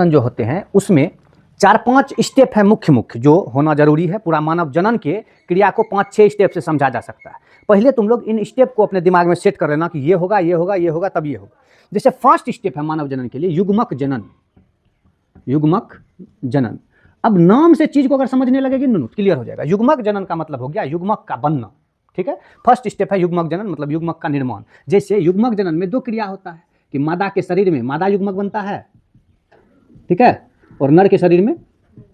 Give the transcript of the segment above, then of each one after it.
जो होते हैं उसमें 4-5 स्टेप है मुख्य जो होना जरूरी है। पूरा मानव जनन के क्रिया को 5-6 स्टेप से समझा जा सकता है। पहले तुम लोग इन स्टेप को अपने दिमाग में सेट कर लेना कि ये होगा ये होगा ये होगा तब ये होगा। जैसे फर्स्ट स्टेप है मानव जनन के लिए युग्मक जनन। युग्मक जनन, अब नाम से चीज को अगर समझने लगेगी ना क्लियर हो जाएगा। युग्मक जनन का मतलब हो गया युग्मक का बनना, ठीक है। फर्स्ट स्टेप है युग्मक जनन, मतलब युग्मक का निर्माण। जैसे युग्मक जनन में 2 क्रिया होता है कि मादा के शरीर में मादा युग्मक बनता है, ठीक है, और नर के शरीर में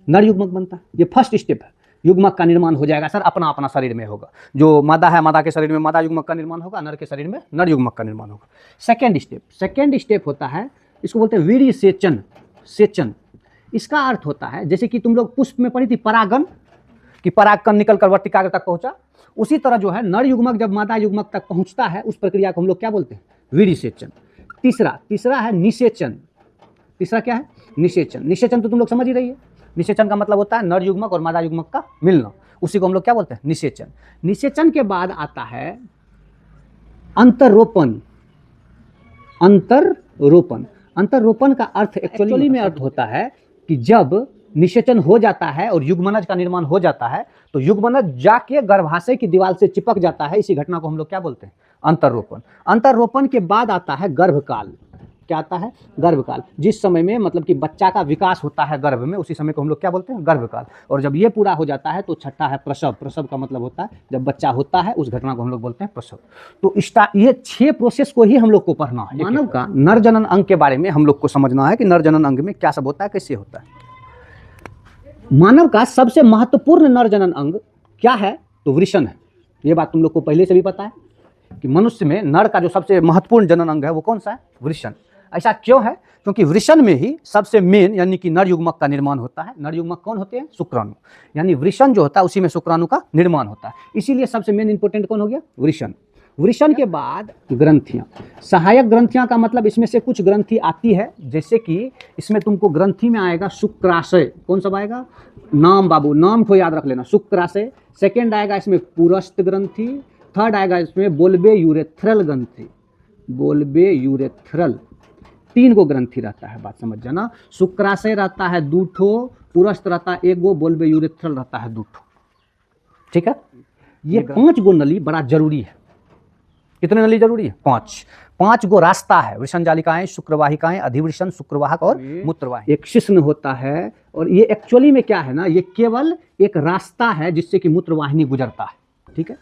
नर युग्मक बनता है। ये फर्स्ट स्टेप है, युग्मक का निर्माण हो जाएगा सर अपना अपना शरीर में होगा। जो मादा है मादा के शरीर में मादा युग्मक का निर्माण होगा, नर के शरीर में नर युग्मक का निर्माण होगा। सेकेंड स्टेप होता है, इसको बोलते हैं वीर्य सेचन। सेचन इसका अर्थ होता है जैसे कि तुम लोग पुष्प में पढ़ी थी परागन, कि परागकण निकलकर वर्तिकाग्र तक पहुंचा, उसी तरह जो है नर युग्मक जब मादा युग्मक तक पहुंचता है उस प्रक्रिया को हम लोग क्या बोलते हैं, वीर्य सेचन। तीसरा है निषेचन। तीसरा क्या है, निषेचन। निषेचन तो तुम लोग समझ ही रही है। निषेचन का मतलब होता है नर युग्मक और मादा युग्मक का मिलना, उसी को हम लोग क्या बोलते हैं, निषेचन। निषेचन के बाद आता है अंतरोपण। अंतरोपण, अंतरोपण का अर्थ एक्चुअली में अर्थ होता है कि जब निषेचन हो जाता है और युग्मनज का निर्माण हो जाता है तो युग्मनज जाके गर्भाशय की दीवार से चिपक जाता है। इसी घटना को हम लोग क्या बोलते हैं, अंतरोपण। अंतरोपण के बाद आता है गर्भकाल। क्या आता है, गर्भकाल। जिस समय में मतलब कि बच्चा का विकास होता है गर्भ में, उसी समय को हम लोग क्या बोलते हैं, गर्भकाल। और जब ये पूरा हो जाता है तो छठा है प्रसव। प्रसव का मतलब होता है जब बच्चा होता है उस घटना को हम लोग बोलते हैं प्रसव। तो ये 6 प्रोसेस को ही हम लोग को पढ़ना है। मानव का नर जनन अंग के बारे में हम लोग को समझना है कि नर जनन अंग में क्या सब होता है, कैसे होता है। मानव का सबसे महत्वपूर्ण नर जनन अंग क्या है, तो वृषण है। ये बात तुम लोग को पहले से भी पता है कि मनुष्य में नर का जो सबसे महत्वपूर्ण जनन अंग है वो कौन सा है, वृषण। ऐसा क्यों है, क्योंकि वृषण में ही सबसे मेन यानी कि नर युग्मक का निर्माण होता है। नर युग्मक कौन होते हैं, शुक्राणु। यानी वृषण जो होता है उसी में शुक्राणु का निर्माण होता है। इसीलिए सबसे मेन इंपॉर्टेंट कौन हो गया, वृषण। वृषण के बाद ग्रंथियां। सहायक ग्रंथियां का मतलब इसमें से कुछ ग्रंथि आती है, जैसे कि इसमें तुमको ग्रंथि में आएगा शुक्राशय। कौन सा आएगा, नाम बाबू, नाम को याद रख लेना, शुक्राशय। सेकेंड आएगा इसमें पुरस्थ ग्रंथि। थर्ड आएगा इसमें बोल्बे यूरेथ्रल ग्रंथि। बोल्बे यूरेथ्रल 3 गो ग्रंथि रहता है, बात समझ जाना। शुक्राशय रहता है 2 ठो, पुरस्थ रहता है 1 गो, बोल्बे यूरेथ्रल रहता है 2 ठो, ठीक है। ये 5 गो नली बड़ा जरूरी है। कितने नली जरूरी है, 5 गो रास्ता है। वृषण जालिकाएं, शुक्रवाहिकाएं, अधिवृषण, शुक्रवाहक और मूत्रवाहिनी। एक शिश्न होता है और ये एक्चुअली में क्या है ना, ये केवल एक रास्ता है जिससे कि मूत्रवाहिनी गुजरता है, ठीक है।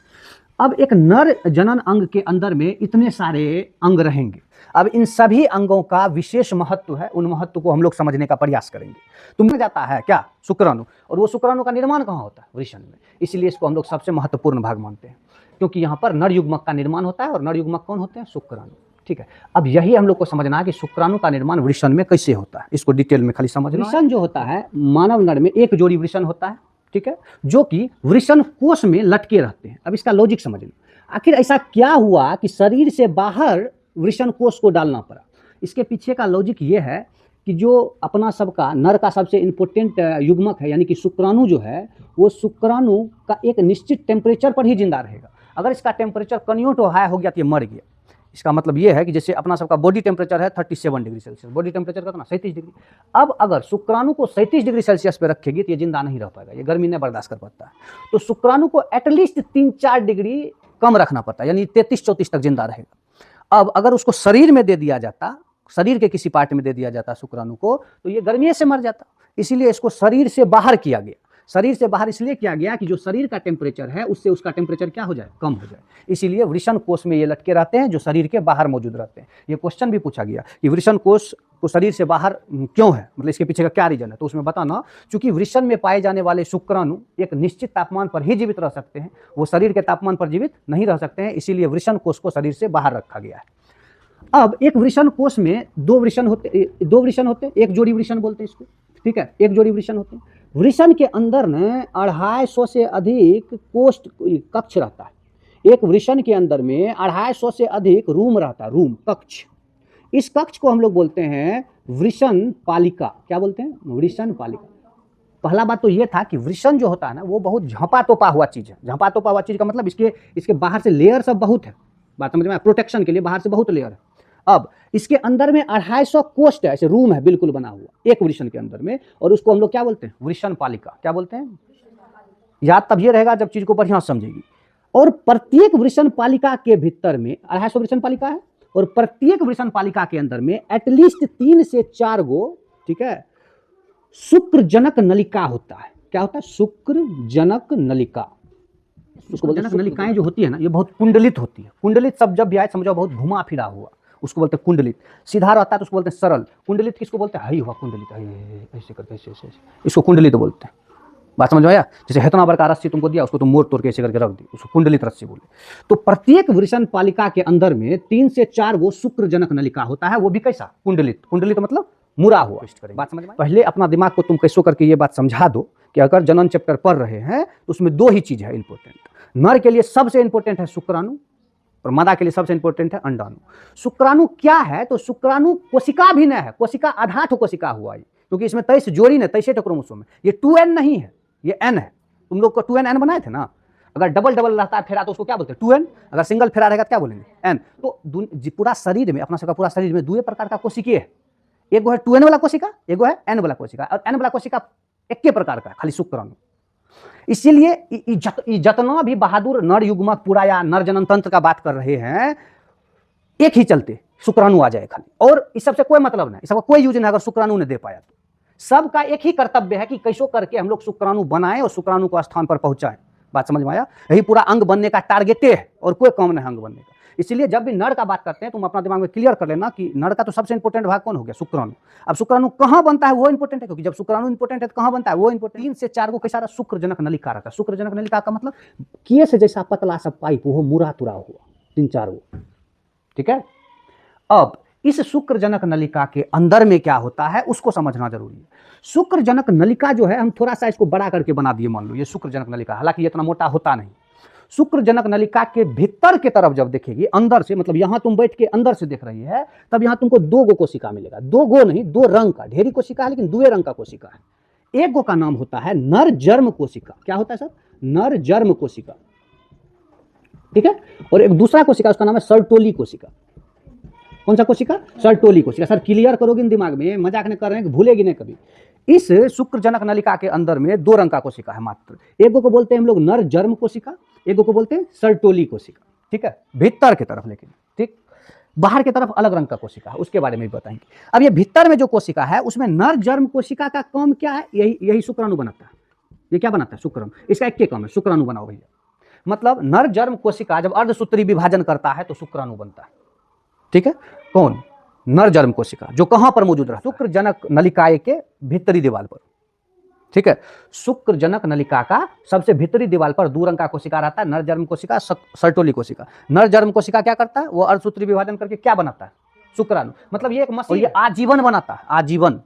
अब एक नर जनन अंग के अंदर में इतने सारे अंग रहेंगे। अब इन सभी अंगों का विशेष महत्व है, उन महत्व को हम लोग समझने का प्रयास करेंगे। तुमने जाता है क्या, शुक्राणु, और वो शुक्राणु का निर्माण कहाँ होता है, वृषण में। इसलिए इसको हम लोग सबसे महत्वपूर्ण भाग मानते हैं, क्योंकि यहाँ पर नर युग्मक का निर्माण होता है और नर युग्मक कौन होते हैं, शुक्राणु, ठीक है। अब यही हम लोग को समझना है कि शुक्राणु का निर्माण वृषण में कैसे होता है, इसको डिटेल में खाली समझना। वृषण जो होता है मानव नर में 1 जोड़ी वृषण होता है, ठीक है, जो कि वृषण कोश में लटके रहते हैं। अब इसका लॉजिक समझ लो, आखिर ऐसा क्या हुआ कि शरीर से बाहर वृषण कोश को डालना पड़ा। इसके पीछे का लॉजिक ये है कि जो अपना सबका नर का सबसे इंपॉर्टेंट युग्मक है यानी कि शुक्राणु जो है, वो शुक्राणु का एक निश्चित टेम्परेचर पर ही जिंदा रहेगा। अगर इसका टेम्परेचर कनियो तो हाई हो गया तो ये मर गया। इसका मतलब ये है कि जैसे अपना सबका बॉडी टेम्परेचर है 37 डिग्री सेल्सियस, बॉडी टेम्परेचर कितना, 37 डिग्री। अब अगर शुक्राणु को 37 डिग्री सेल्सियस पे रखेगी तो ये जिंदा नहीं रह पाएगा, ये गर्मी नहीं बर्दाश्त कर पाता है। तो शुक्राणु को एटलीस्ट 3-4 डिग्री कम रखना पड़ता है, यानी 33-34 तक जिंदा रहेगा। अब अगर उसको शरीर में दे दिया जाता, शरीर के किसी पार्ट में दे दिया जाता शुक्राणु को, तो ये गर्मी से मर जाता। इसीलिए इसको शरीर से बाहर किया गया। शरीर से बाहर इसलिए किया गया कि जो शरीर का टेम्परेचर है उससे उसका टेम्परेचर क्या हो जाए, कम हो जाए। इसीलिए वृषण कोश में ये लटके रहते हैं जो शरीर के बाहर मौजूद रहते हैं। ये क्वेश्चन भी पूछा गया कि वृषण कोश को शरीर से बाहर क्यों है, मतलब इसके पीछे का क्या रीजन है, तो उसमें बताना चूंकि वृषण में पाए जाने वाले शुक्राणु एक निश्चित तापमान पर ही जीवित रह सकते हैं, वो शरीर के तापमान पर जीवित नहीं रह सकते हैं। इसीलिए वृषण कोश को शरीर से बाहर रखा गया है। अब एक वृषण कोश में 2 वृषण होते, 1 जोड़ी वृषण बोलते हैं इसको, ठीक है, 1 जोड़ी वृषण होते हैं। वृषण के अंदर ने 250 से अधिक कोष्ठ कक्ष रहता है। एक वृषण के अंदर में 250 से अधिक रूम रहता है, रूम, कक्ष। इस कक्ष को हम लोग बोलते हैं वृषण पालिका। क्या बोलते हैं, वृषण पालिका। पहला बात तो ये था कि वृषण जो होता है ना वो बहुत झाँपा तोपा हुआ चीज है। झाँपा तोपा हुआ चीज का मतलब इसके बाहर से लेयर सब बहुत है, बात समझ में, प्रोटेक्शन के लिए बाहर से बहुत लेयर है। अब इसके अंदर में 250 कोष्ठ है, ऐसे रूम है बिल्कुल बना हुआ। एक वृषण के अंदर में, और उसको हम लोग क्या बोलते हैं, वृषण पालिका। क्या बोलते हैं? याद तब ये रहेगा जब चीज को बढ़िया समझेगी। और प्रत्येक वृषण पालिका के भीतर में 250 वृषण पालिका है, और प्रत्येक वृषण पालिका के अंदर में एटलीस्ट 3 से 4 गो, ठीक है, शुक्रजनक नलिका होता है। क्या होता है? शुक्रजनक नलिका। उसको बोलते हैं नलिकाएं जो होती है ना, ये बहुत कुंडलित होती है। कुंडलित शब्द जब भी आए समझो बहुत घुमा फिरा हुआ, उसको बोलते हैं कुंडलित। सीधा रहता है तो उसको बोलते हैं सरल। कुंडलित किसको बोलते हैं? हई हुआ कुंडलित, ऐसे करके ऐसे ऐसे, इसको कुंडलित बोलते हैं। बात समझ में आया? जैसे इतना बड़ा रस्सी तुमको दिया, उसको तुम मोड़ तोड़ के ऐसे करके रख दी, उसको कुंडलित रस्सी बोले। तो प्रत्येक वृषण पालिका के अंदर में 3 से 4 वो शुक्रजनक नलिका होता है। वो भी कैसा? कुंडलित। कुंडलित मतलब मुड़ा हुआ। बात समझ में? पहले अपना दिमाग को तुम कैसो करके ये बात समझा दो कि अगर जनन चैप्टर पढ़ रहे हैं तो उसमें 2 ही चीज है इंपॉर्टेंट। नर के लिए सबसे इंपॉर्टेंट है शुक्राणु, और मादा के लिए सबसे इंपॉर्टेंट है अंडाणु। शुक्राणु क्या है? तो शुक्राणु कोशिका भी न है, कोशिका आधा ठो कोशिका हुआ है, क्योंकि इसमें 23 जोड़ी न 23 क्रोमोसोम है। ये 2n नहीं है, ये n है। तुम लोग को 2n n बनाए थे ना। अगर डबल डबल रहता है फेरा तो उसको क्या बोलते हैं? 2n। अगर सिंगल फेरा रहेगा तो क्या बोलेंगे? n। तो पूरा शरीर में, अपना सबका पूरा शरीर में 2 प्रकार का कोशिकीय है। एक है 2n वाला कोशिका, एक है n वाला कोशिका। और n वाला कोशिका एक प्रकार का है, खाली शुक्राणु। इसीलिए जितना भी बहादुर नर युग्मक पूरा या नर जनन तंत्र का बात कर रहे हैं, एक ही चलते शुक्राणु आ जाए खाली, और इस सबसे कोई मतलब नहीं, इसका कोई यूज नहीं अगर शुक्राणु ने दे पाया तो। सबका एक ही कर्तव्य है कि कैसो करके हम लोग शुक्राणु बनाएं और शुक्राणु को स्थान पर पहुंचाएं। बात समझ में आया? यही पूरा अंग बनने का टारगेट है, और कोई काम नहीं अंग बनने का। इसलिए जब भी नर का बात करते हैं तुम अपना दिमाग में क्लियर कर लेना कि नर का तो सबसे इंपॉर्टेंट भाग कौन हो गया? शुक्राणु। अब शुक्राणु कहां बनता है वो इंपॉर्टेंट है, क्योंकि जब शुक्राणु इंपॉर्टेंट है तो कहां बनता है वो इंपॉर्टेंट। 3 से 4 को कैसा शुक्रजनक नलिका रहता है। शुक्रजनक नलिका का मतलब केस जैसा पतला सा पाइप, वो मुरा तुरा हुआ 3-4 गो, ठीक है। अब इस शुक्रजनक नलिका के अंदर में क्या होता है उसको समझना जरूरी है। शुक्रजनक नलिका जो है, हम थोड़ा सा इसको बड़ा करके बना दिए, मान लो ये शुक्रजनक नलिका, हालांकि इतना मोटा होता नहीं। शुक्रजनक नलिका के भीतर के तरफ जब देखेगी, अंदर से, मतलब यहां तुम बैठ के अंदर से देख रही है, तब यहां तुमको 2 गो कोशिका मिलेगा। 2 गो नहीं, 2 रंग का, ढेरी कोशिका है लेकिन 2 रंग का कोशिका है। एक गो का नाम होता है नर जर्म कोशिका। क्या होता है सर? नर जर्म कोशिका, ठीक है। और एक दूसरा कोशिका, उसका नाम है सर्टोली कोशिका। कौन सा कोशिका? सर्टोली कोशिका। सर क्लियर करोगे दिमाग में, मजाक नहीं कर रहे हैं, भूलेगी नहीं कभी। इस शुक्रजनक नलिका के अंदर में 2 रंग का कोशिका है मात्र। एक को बोलते हैं हम लोग नर जर्म कोशिका, एक को बोलते हैं सर्टोली कोशिका, ठीक है, भीतर की तरफ। लेकिन ठीक बाहर की तरफ अलग रंग का कोशिका है, उसके बारे में भी बताएंगे। अब ये भीतर में जो कोशिका है उसमें नर जर्म कोशिका का काम क्या है? यही शुक्राणु बनाता है। ये क्या बनाता है? शुक्राणु। इसका एक काम है, शुक्राणु बनाओ भैया। मतलब नर जर्म कोशिका जब अर्धसूत्री विभाजन करता है तो शुक्राणु बनता है, ठीक है। कौन? नर जर्म कोशिका, जो कहां पर मौजूद रहता है? शुक्रजनक नलिकाए के भीतरी दीवार पर, ठीक है। शुक्रजनक नलिका का सबसे भीतरी दीवार पर 2 रंग का कोशिका रहता है, नर जर्म कोशिका, सर्टोली कोशिका। नर जर्म कोशिका क्या करता है? वो अर्धसूत्री विभाजन करके क्या बनाता है? शुक्राणु। मतलब ये एक मशीन, ये आजीवन बनाता है, आजीवन।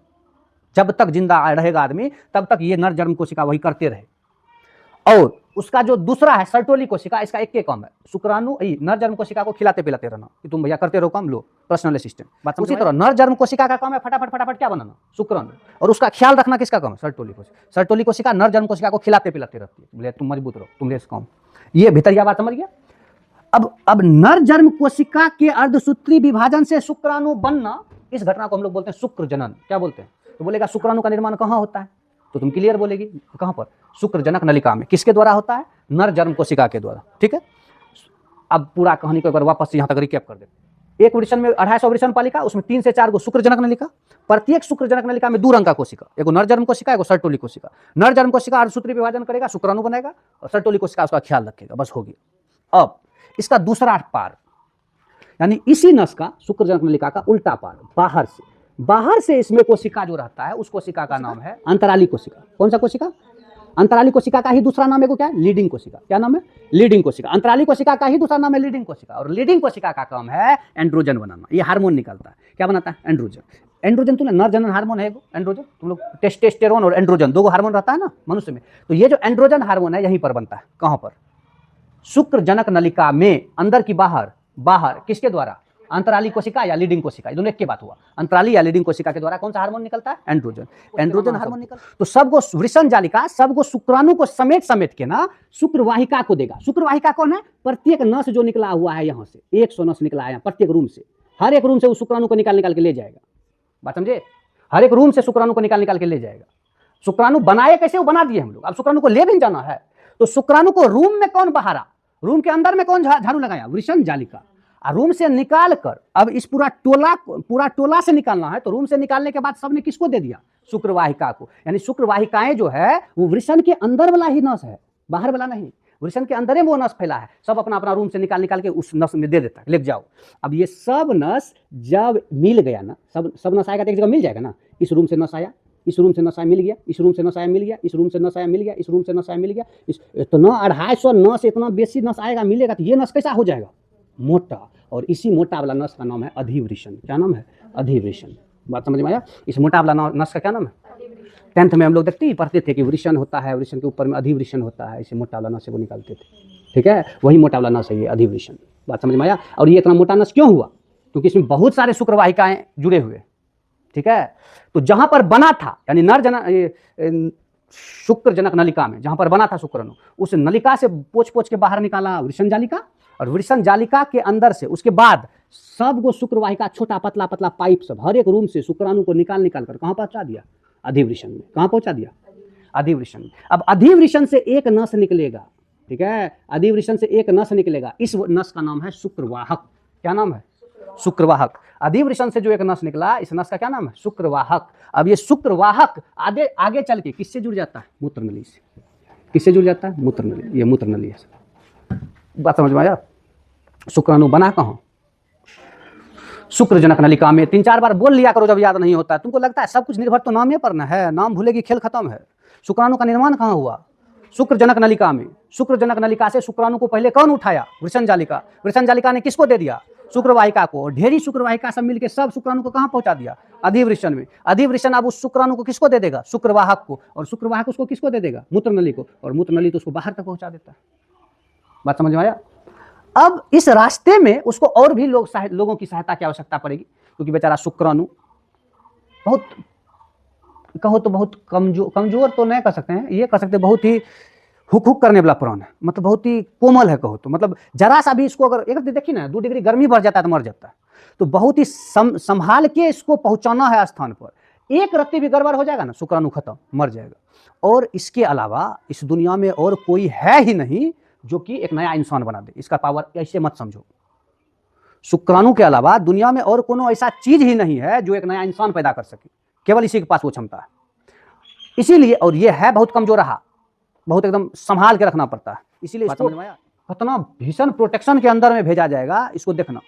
जब तक जिंदा रहेगा आदमी तब तक ये नर जर्म कोशिका वही करते रहे। और उसका जो दूसरा है सर्टोली कोशिका, इसका एक के काम है, शुक्राणु नर जर्म कोशिका को खिलाते पिलाते रहना कि तुम भैया करते रहो काम, लो पर्सनल असिस्टेंट। बात उसी तरह नर जर्म कोशिका का काम है फटाफट फटाफट क्या बनाना? शुक्राणु। और उसका ख्याल रखना किसका काम है? सर्टोली कोशिका। सर्टोली कोशिका नर जर्म कोशिका को खिलाते पिलाते रहती है, बोले तुम मजबूत रहो, तुम ले काम। ये भीतरिया बात समझ गया। अब नर जर्म कोशिका के अर्धसूत्री विभाजन से शुक्राणु बनना, इस घटना को हम लोग बोलते हैं शुक्र जनन। क्या बोलते हैं? तो बोलेगा शुक्राणु का निर्माण कहाँ होता है? तो तुम क्लियर बोलेगी कहां पर? शुक्रजनक नलिका में। किसके द्वारा होता है? नर जर्म कोशिका के द्वारा, ठीक है। अब पूरा कहानी को एक बार वापस यहां तक रिकैप कर देते। एक वृषण में 250 वृषण पालिका, उसमें 3 से 4 गो शुक्रजनक नलिका। प्रत्येक शुक्रजनक नलिका में 2 रंग का कोशिका, एक नर जर्म कोशिका, एक सर्टोली कोशिका। नर जर्म कोशिका अर्धसूत्री विभाजन करेगा, शुक्राणु बनेगा, और सर्टोली कोशिका उसका ख्याल रखेगा, बस हो गया। अब इसका दूसरा पार, यानी इसी नस का, शुक्रजनक नलिका का उल्टा पार, बाहर से इसमें कोशिका जो रहता है, उस कोशिका का नाम है अंतराली कोशिका। कौन सा कोशिका? अंतराली कोशिका का ही दूसरा नाम है क्या? लीडिंग कोशिका। क्या नाम है? लीडिंग कोशिका। अंतराली कोशिका का ही दूसरा नाम है लीडिंग कोशिका। और लीडिंग कोशिका का काम है एंड्रोजन बनाना। ये हार्मोन निकालता है। क्या बनाता है? एंड्रोजन। एंड्रोजन तुमने नर जनन हार्मोन है एंड्रोजन, तुम लोग टेस्टोस्टेरोन और एंड्रोजन 2 हार्मोन रहता है ना मनुष्य में। तो ये जो एंड्रोजन हार्मोन है यहीं पर बनता है। कहां पर? शुक्रजनक नलिका में, अंदर की बाहर किसके द्वारा? अंतराली कोशिका या लीडिंग कोशिका, दोनों एक की बात हुआ। अंतराली या लीडिंग कोशिका के द्वारा कौन सा हार्मोन निकलता है? एंड्रोजन। एंड्रोजन हार्मोन निकलता है तो सबको वृषण जालिका, सबको शुक्राणु को समेट के ना शुक्रवाहिका को देगा। शुक्रवाहिका कौन है? प्रत्येक नस जो निकला हुआ है, यहां से 100 नस निकला है, प्रत्येक रूम से, हर एक रूम से उस शुक्राणु को निकाल के ले जाएगा। बात समझे? हर एक रूम से शुक्राणु को निकाल निकाल के ले जाएगा। शुक्राणु बनाए कैसे, वो बना दिए हम लोग। अब शुक्राणु को ले भी जाना है तो शुक्राणु को रूम में कौन बहारा, रूम के अंदर में कौन झाड़ू लगाया, वृषण जालिका। और रूम से निकाल कर अब इस पूरा टोला से निकालना है, तो रूम से निकालने के बाद सबने किसको दे दिया, शुक्रवाहिका को। यानी शुक्रवाहिकाएं जो है वो वृषण के अंदर वाला ही नस है, बाहर वाला नहीं। वृषण के अंदर में वो नस फैला है, सब अपना अपना रूम से निकाल निकाल के उस नस में दे देता है, ले जाओ। अब ये सब नस जब मिल गया ना, सब नस आएगा तो एक जगह मिल जाएगा ना। इस रूम से नस आया, इस रूम से नस आया मिल गया, इस रूम से नस आया मिल गया, इस रूम से नस आया मिल गया, इस रूम से नस आया मिल गया। इस इतना 250 नस, इतना बेसी नस आएगा मिलेगा तो ये नस कैसा हो जाएगा, मोटा। और इसी मोटा वाला नस का नाम है अधिवृषण। क्या नाम है, अधिवृषण। बात समझ में आया। इस मोटा वाला नस का क्या नाम है, 10th में हम लोग देखते ही पढ़ते थे कि वृषण होता है, वृषण के ऊपर में अधिवृषण होता है, इसे मोटा वाला नस से वो निकालते थे। ठीक है, वही मोटा वाला नस है ये अधिवृषण। बात समझ में आया। और ये इतना मोटा नस क्यों हुआ, क्योंकि इसमें बहुत सारे शुक्रवाहिकाएं जुड़े हुए। ठीक है, तो जहां पर बना था यानी शुक्र जनक नलिका में जहां पर बना था शुक्राणु, उस नलिका से पोछ पोछ के बाहर निकाला वृषण जालिका, और वृषण जालिका के अंदर से उसके बाद सबको शुक्रवाहिका, छोटा पतला पतला पाइप सब हर एक रूम से शुक्राणु को निकाल निकाल कर कहां पहुंचा दिया, अधिवृषण में। कहां पहुंचा दिया, अधिवृषण में। अब अधिवृषण से एक नस निकलेगा। ठीक है, अधिवृषण से एक नस निकलेगा, इस नस का नाम है शुक्रवाहक। क्या नाम है, शुक्रवाहक। अधिवृषण से जो एक नस निकला, इस नस का क्या नाम है, शुक्रवाहक। अब ये शुक्रवाहक आगे चल के किससे जुड़ जाता है, मूत्रनली से। किससे जुड़ जाता है, मूत्रनली। ये मूत्रनली है। बात समझ में आया। शुक्राणु बना कहाँ, शुक्रजनक नलिका में। 3-4 बार बोल लिया करो जब याद नहीं होता है। तुमको लगता है सब कुछ निर्भर तो नाम पर ना है, नाम भूलेगी खेल खत्म है। शुक्राणु का निर्माण कहाँ हुआ, शुक्रजनक नलिका में। शुक्रजनक नलिका से शुक्राणु को पहले कौन उठाया, वृषण जालिका। वृषण जालिका ने किसको दे दिया, शुक्रवाहिका को। और ढेरी शुक्रवाहिका सब मिलकर सब शुक्राणु को कहां पहुंचा दिया, अधिवृषण में। अधिवृषण अब उस शुक्राणु को किसको दे देगा, शुक्रवाहक को। और शुक्रवाहक उसको किसको दे देगा, मूत्रनली को। और मूत्रनली तो उसको बाहर तक पहुंचा देता है। बात समझ में आया। अब इस रास्ते में उसको और भी लोगों की सहायता की आवश्यकता पड़ेगी, क्योंकि बेचारा शुक्राणु बहुत, कहो तो बहुत कमजोर तो नहीं कह सकते हैं, ये कह सकते बहुत ही हुक करने वाला प्राण है। मतलब बहुत ही कोमल है कहो तो। मतलब जरा सा भी इसको अगर एक देखिए ना 2 डिग्री गर्मी बढ़ जाता है तो मर जाता है। तो बहुत ही संभाल के इसको पहुंचाना है स्थान पर। एक रत्ती भी गड़बड़ हो जाएगा ना, शुक्राणु खत्म, मर जाएगा। और इसके अलावा इस दुनिया में और कोई है ही नहीं जो कि एक नया इंसान बना दे। इसका पावर ऐसे मत समझो। शुक्राणु के अलावा दुनिया में और कोनो ऐसा चीज ही नहीं है जो एक नया इंसान पैदा कर सके, केवल इसी के पास वो क्षमता है। इसीलिए, और ये है बहुत कमजोर रहा, बहुत एकदम संभाल के रखना पड़ता है। इसीलिए कितना भीषण प्रोटेक्शन के अंदर में भेजा जाएगा, इसको देखना।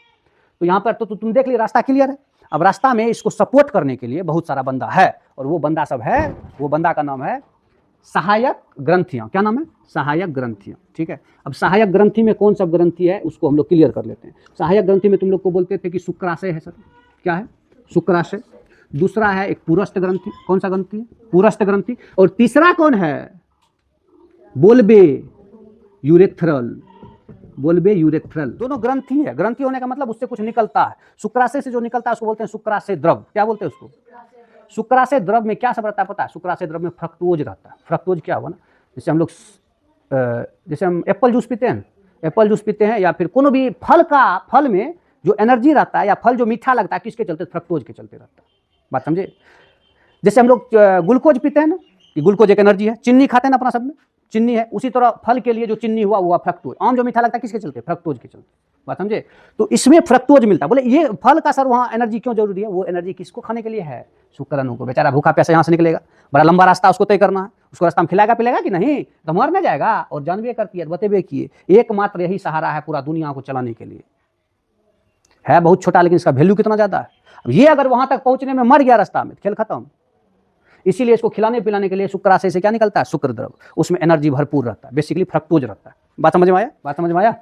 तो यहाँ पर तो तुम देख लिया, रास्ता क्लियर है। अब रास्ता में इसको सपोर्ट करने के लिए बहुत सारा बंदा है, और वो बंदा सब है, वो बंदा का नाम है सहायक ग्रंथियां। क्या नाम है, सहायक ग्रंथियां। ठीक है, अब सहायक ग्रंथि में कौन सा ग्रंथि है उसको हम लोग क्लियर कर लेते हैं। सहायक ग्रंथि में तुम लोग को बोलते थे कि शुक्राशय है सर। क्या है, शुक्राशय। दूसरा है एक पुरस्थ ग्रंथि। कौन सा ग्रंथि है, पुरस्थ ग्रंथि। और तीसरा कौन है, बोलबे यूरेथ्रल। बोलबे यूरेथ्रल, दोनों ग्रंथि है। ग्रंथि होने का मतलब उससे कुछ निकलता है। शुक्राशय से जो निकलता है उसको बोलते हैं शुक्राशय द्रव। क्या बोलते हैं उसको, शुक्राशय द्रव में क्या सब रहता है पता है, शुक्राशय द्रव में फ्रक्टोज रहता है। फ्रक्टोज क्या हुआ ना, जैसे हम लोग जैसे हम एप्पल जूस पीते हैं, एप्पल जूस पीते हैं, या फिर कोनो भी फल में जो एनर्जी रहता है, या फल जो मीठा लगता है, किसके चलते, फ्रक्टोज के चलते रहता है। बात समझे। जैसे हम लोग ग्लूकोज पीते हैं ना, कि ग्लूकोज एक एनर्जी है। चीनी खाते हैं ना अपना सब में, चीनी है। उसी तरह फल के लिए जो चीनी हुआ फ्रक्टोज। आम जो मीठा लगता है किसके चलते, फ्रक्टोज के चलते। बात समझे। तो इसमें फ्रक्टोज मिलता है। बोले ये फल का सर वहाँ एनर्जी क्यों जरूरी है, वो एनर्जी किसको खाने के लिए है, शुक्राणु को। बेचारा भूखा प्यासा यहाँ से निकलेगा, बड़ा लंबा रास्ता उसको तय करना है। उसको रास्ता में खिलाएगा पिलाएगा कि नहीं, तो मरने जाएगा। और जानबे करती है, बतेबे किए, एकमात्र यही सहारा है पूरा दुनिया को चलाने के लिए। है बहुत छोटा, लेकिन इसका वैल्यू कितना ज्यादा है। अब ये अगर वहां तक पहुंचने में मर गया रास्ता में, खेल खत्म। इसीलिए इसको खिलाने पिलाने के लिए शुक्राशय से क्या निकलता है, शुक्र द्रव। उसमें एनर्जी भरपूर रहता है, बेसिकली फ्रक्टोज रहता है। बात समझ में आया, बात समझ में आया।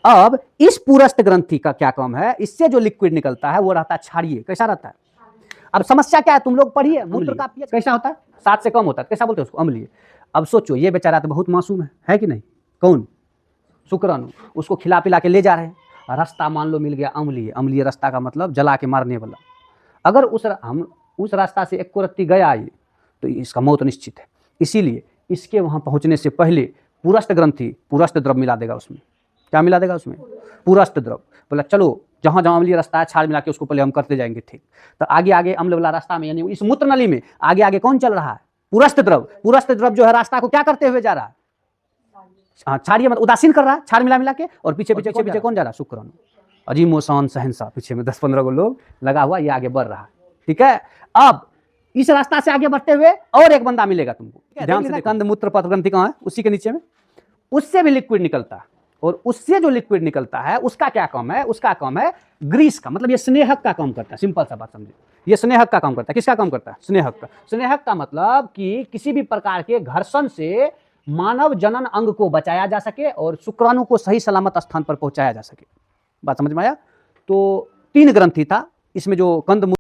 अब इस पुरस्थ ग्रंथि का क्या काम है, इससे जो लिक्विड निकलता है वो रहता है क्षारीय। कैसा रहता है। अब समस्या क्या है, तुम लोग पढ़िए, मूत्र का पीएच कैसा होता है, 7 से कम होता है। कैसा बोलते हैं उसको, अम्लीय। अब सोचो ये बेचारा तो बहुत मासूम है कि नहीं। कौन, शुक्राणु। उसको खिला पिला के ले जा रहे हैं, रास्ता मान लो मिल गया अम्लीय। अम्लीय रास्ता का मतलब जला के मारने वाला। अगर उस रास्ता से एक रत्ती गया ये, तो इसका मौत निश्चित है। इसीलिए इसके वहां पहुंचने से पहले पुरस्थ ग्रंथि पुरस्थ द्रव मिला देगा उसमें। क्या मिला देगा उसमें, पुरस्थ द्रव। बोला चलो जहां जहां अम्लीय रास्ता है क्षार मिला के उसको पहले हम करते जाएंगे, ठीक। तो आगे आगे अम्ल वाला रास्ता में यानी इस मूत्र नली में आगे आगे कौन चल रहा है? पुरस्थ द्रव जो है रास्ता को क्या करते हुए जा रहा है? क्षारीय मतलब उदासीन कर रहा है, क्षार मिला मिला के, और पीछे पीछे कौन जा रहा है? शुक्राणु। अजीमोसान सहनसा पीछे में 10-15 को लोग लगा हुआ, ये आगे बढ़ रहा है, ठीक है। अब इस रास्ता से आगे बढ़ते हुए और एक बंदा मिलेगा तुमको, ध्यान से। कंद मूत्र पथ ग्रंथि कहां है? उसी के नीचे में। उससे भी लिक्विड निकलता है, और उससे जो लिक्विड निकलता है उसका क्या काम है? उसका काम है ग्रीस का, मतलब ये स्नेहक का काम करता है। सिंपल सा बात समझिए, ये स्नेहक का काम करता है। किसका काम करता है? स्नेहक का। स्नेहक का मतलब कि किसी भी प्रकार के घर्षण से मानव जनन अंग को बचाया जा सके और शुक्राणु को सही सलामत स्थान पर पहुंचाया जा सके। बात समझ में आया? तो 3 ग्रंथि था इसमें, जो कंद